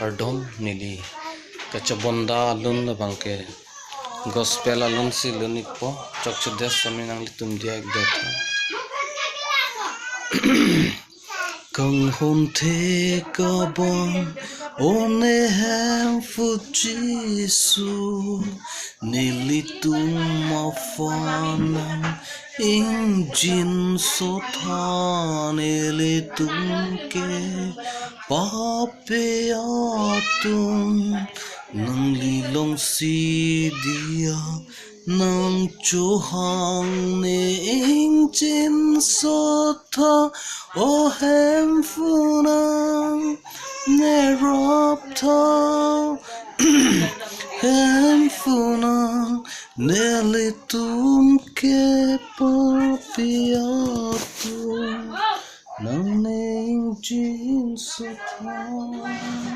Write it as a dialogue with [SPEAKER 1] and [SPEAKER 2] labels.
[SPEAKER 1] Ardom nili kachabonda alun na bangke gospel alun si lunik po chokchudes sami nang litum dia ekdota kang hon the kabon one hem fujisu nilitum mafanan injin sothan nilitum ke pape atum nang lilong si dia nang chuhang ne injin sotha o hem funang ne rop tha hem funang ne litum ke pape atum nang ne injin sotha